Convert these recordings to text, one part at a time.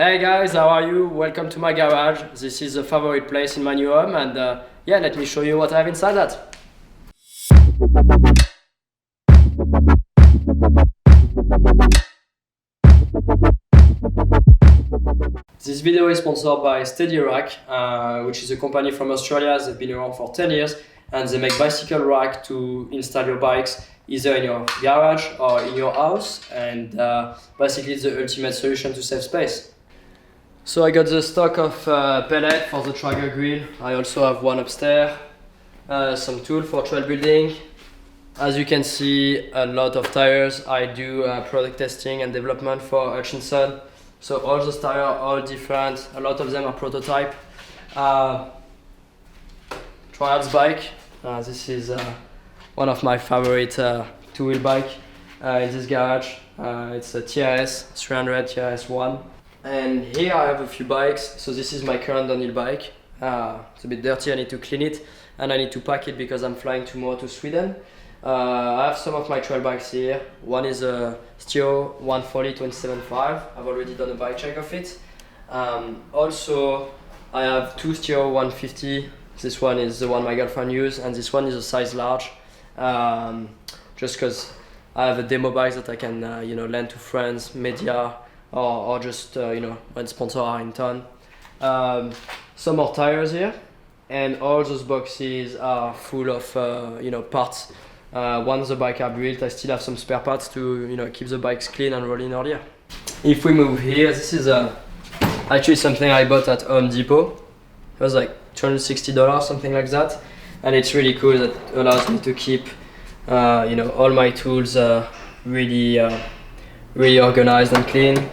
Hey guys, how are you? Welcome to my garage. This is a favorite place in my new home and yeah, let me show you what I have inside that. This video is sponsored by SteadyRack, which is a company from Australia. They've been around for 10 years and they make bicycle rack to install your bikes either in your garage or in your house, and basically it's the ultimate solution to save space. So I got the stock of pellet for the tracker grill. I also have one upstairs, some tool for trail building. As you can see, a lot of tires. I do product testing and development for Hutchinson. So all those tires are all different. A lot of them are prototype. Trials bike. This is one of my favorite two-wheel bike in this garage. It's a TRS 300 TRS 1. And here I have a few bikes. So this is my current downhill bike. It's a bit dirty, I need to clean it and I need to pack it because I'm flying tomorrow to Sweden. I have some of my trail bikes here. One is a Stio 140 27.5. I've already done a bike check of it. Also, I have two Stio 150. This one is the one my girlfriend uses, and this one is a size large. Just because I have a demo bike that I can lend to friends, media, or just when sponsors are in town. Some more tires here, and all those boxes are full of parts. Once the bike are built, I still have some spare parts to keep the bikes clean and rolling earlier. If we move here, this is actually something I bought at Home Depot. It was like $260, something like that, and it's really cool. That allows me to keep all my tools really organized and clean.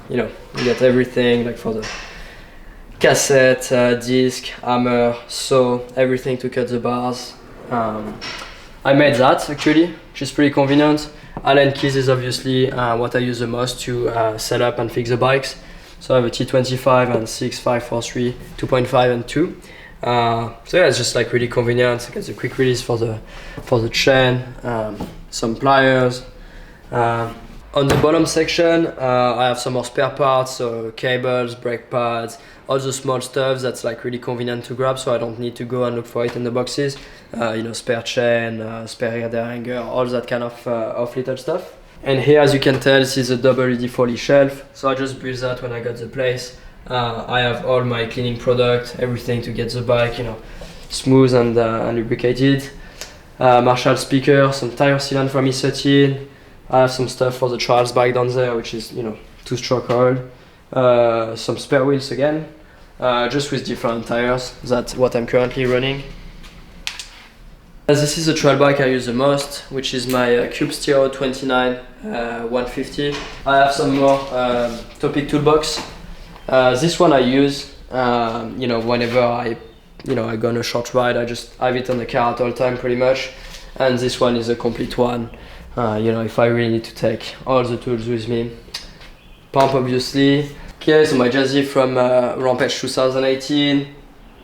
You get everything, like for the cassette, disc, hammer, saw, everything to cut the bars. I made that actually, which is pretty convenient. Allen keys is obviously what I use the most to set up and fix the bikes. So I have a T25 and 6543, 2.5 and 2. So yeah, it's just like really convenient. I get the quick release for the chain, some pliers. On the bottom section, I have some more spare parts, so cables, brake pads, all the small stuff that's like really convenient to grab, so I don't need to go and look for it in the boxes. Spare chain, spare rear derailleur hanger, all that kind of little stuff. And here, as you can tell, this is a WD Foley shelf, so I just built that when I got the place. I have all my cleaning product, everything to get the bike, smooth and lubricated. Marshall speaker, some tire sealant from E13. I have some stuff for the trials bike down there, which is, 2-stroke oil. Some spare wheels again, just with different tires. That's what I'm currently running. This is the trail bike I use the most, which is my Cube Stio 29 150. I have some more Topic toolbox. This one I use, whenever I go on a short ride. I just have it on the car at all time pretty much. And this one is a complete one. If I really need to take all the tools with me. Pump obviously. Okay, so my Jazzy from Rampage 2018.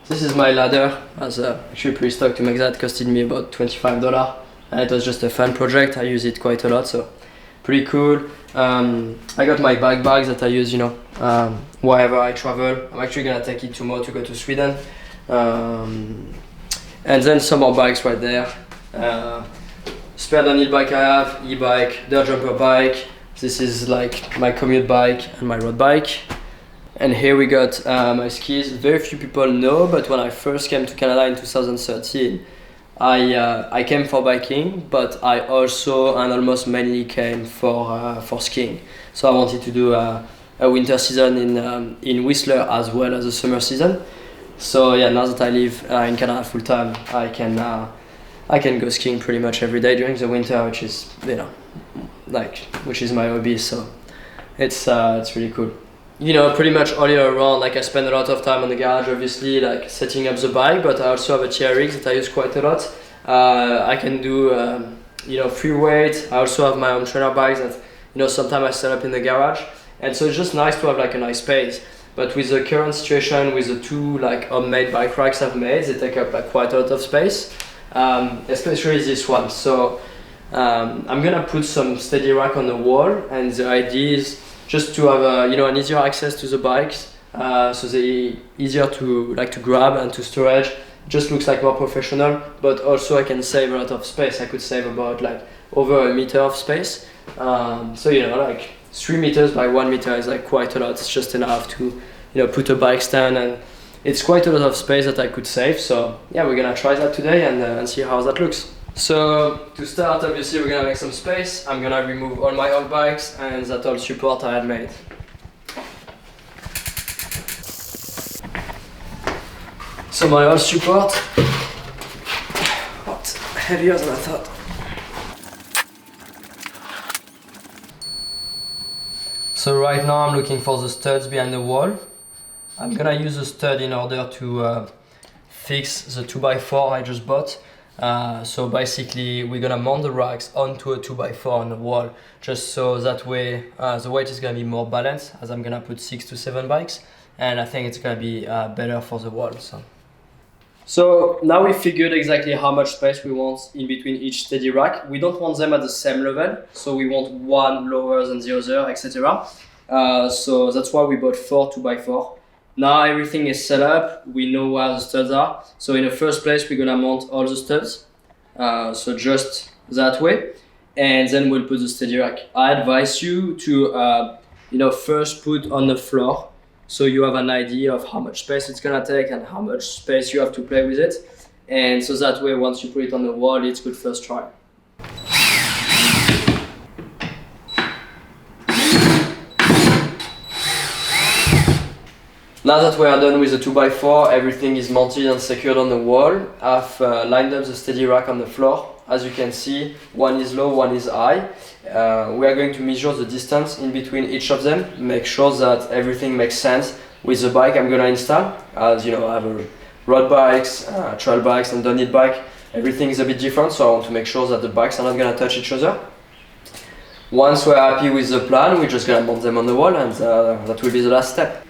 This is my ladder. I was actually pretty stoked to make that. It costed me about $25. And it was just a fun project. I use it quite a lot, so pretty cool. I got my bike bags that I use, wherever I travel. I'm actually gonna take it tomorrow to go to Sweden. And then some more bikes right there. Spare downhill bike I have, e-bike, dirt jumper bike. This is like my commute bike and my road bike. And here we got my skis. Very few people know, but when I first came to Canada in 2013, I came for biking, but I also and almost mainly came for skiing. So I wanted to do a winter season in Whistler as well as a summer season. So yeah, now that I live in Canada full time, I can go skiing pretty much every day during the winter, which is which is my hobby. So it's really cool. Pretty much all year around, like I spend a lot of time on the garage, obviously, like setting up the bike, but I also have a TRX that I use quite a lot. I can do, free weight. I also have my own trainer bikes that, sometimes I set up in the garage. And so it's just nice to have like a nice space. But with the current situation, with the two like homemade bike racks I've made, they take up like quite a lot of space, especially this one. So I'm gonna put some steady rack on the wall, and the idea is just to have an easier access to the bikes, so they easier to grab and to storage. Just looks like more professional, but also I can save a lot of space. I could save about like over a meter of space. So like 3 meters by 1 meter is like quite a lot. It's just enough to put a bike stand, and it's quite a lot of space that I could save. So yeah, we're gonna try that today and see how that looks. So to start, obviously we're gonna make some space. I'm gonna remove all my old bikes and that old support I had made. So my old support, what, heavier than I thought. So right now I'm looking for the studs behind the wall. I'm gonna use a stud in order to fix the 2x4 I just bought. So basically we're gonna mount the racks onto a 2x4 on the wall, just so that way the weight is gonna be more balanced, as I'm gonna put 6 to 7 bikes, and I think it's gonna be better for the wall. So now we figured exactly how much space we want in between each steady rack. We don't want them at the same level, so we want one lower than the other, etc. So that's why we bought 4 2x4. Now everything is set up, we know where the studs are. So in the first place, we're gonna mount all the studs. So just that way. And then we'll put the steady rack. I advise you to first put on the floor, so you have an idea of how much space it's gonna take and how much space you have to play with it. And so that way, once you put it on the wall, it's good first try. Now that we are done with the 2x4, everything is mounted and secured on the wall. I've lined up the steady rack on the floor. As you can see, one is low, one is high. We are going to measure the distance in between each of them, make sure that everything makes sense with the bike I'm going to install. As you know, I have road bikes, trail bikes and downhill bike. Everything is a bit different, so I want to make sure that the bikes are not going to touch each other. Once we're happy with the plan, we're just going to mount them on the wall, and that will be the last step.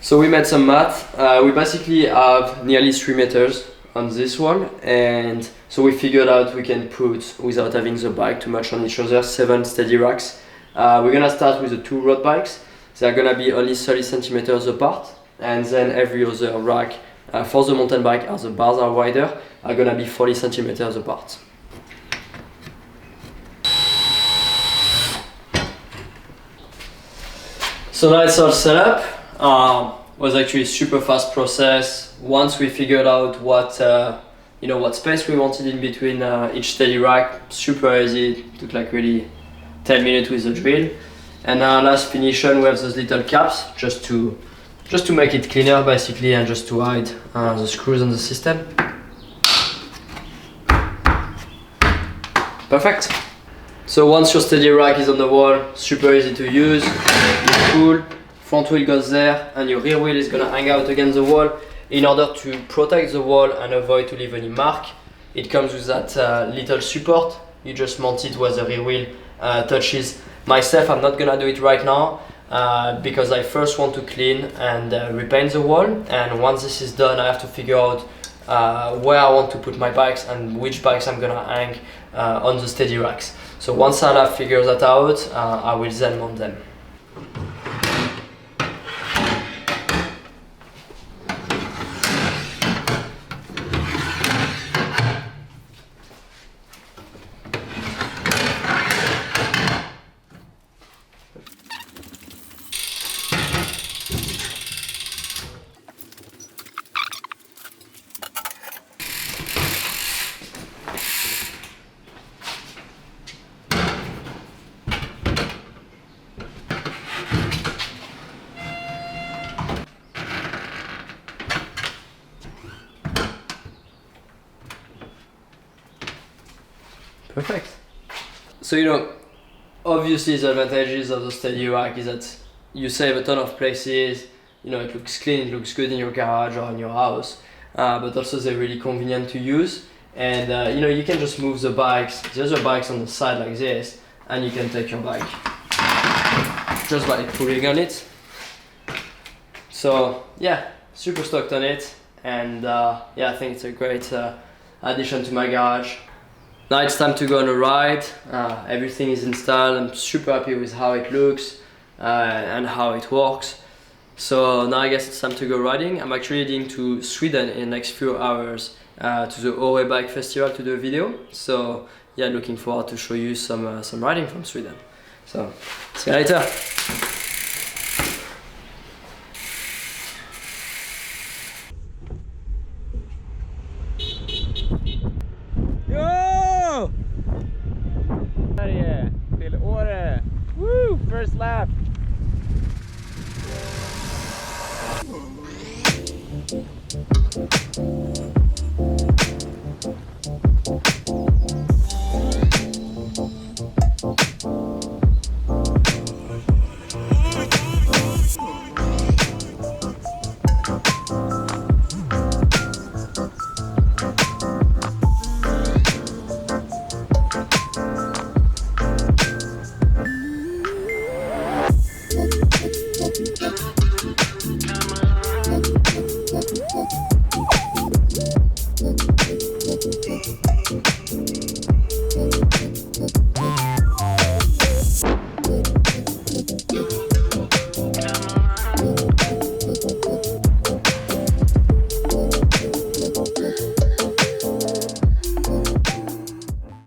So we made some math. We basically have nearly 3 meters on this wall, and so we figured out we can put, without having the bike too much on each other, 7 steady racks. We're gonna start with the 2 road bikes. They're gonna be only 30 centimeters apart, and then every other rack for the mountain bike, as the bars are wider, are gonna be 40 centimeters apart. So now it's all set up. Was actually a super fast process. Once we figured out what space we wanted in between each steady rack, super easy. It took like really 10 minutes with the drill. And now last finition, we have those little caps just to make it cleaner basically, and just to hide the screws on the system. Perfect. So once your steady rack is on the wall, super easy to use, it's cool. Front wheel goes there, and your rear wheel is gonna hang out against the wall. In order to protect the wall and avoid to leave any mark, it comes with that little support. You just mount it where the rear wheel touches. Myself, I'm not gonna do it right now because I first want to clean and repaint the wall. And once this is done, I have to figure out where I want to put my bikes and which bikes I'm gonna hang on the steady racks. So once I have figured that out, I will then mount them. Perfect. So obviously the advantages of the steady rack is that you save a ton of places. It looks clean, it looks good in your garage or in your house, but also they're really convenient to use. And you can just move the other bikes on the side like this, and you can take your bike just by pulling on it. So yeah, super stoked on it, and I think it's a great addition to my garage. now it's time to go on a ride. Everything is installed. I'm super happy with how it looks and how it works. So now I guess it's time to go riding. I'm actually heading to Sweden in the next few hours to the Ore Bike Festival to do a video. So yeah, looking forward to show you some riding from Sweden. So see you later. Yo! Sverige till Åre. Woo! First lap.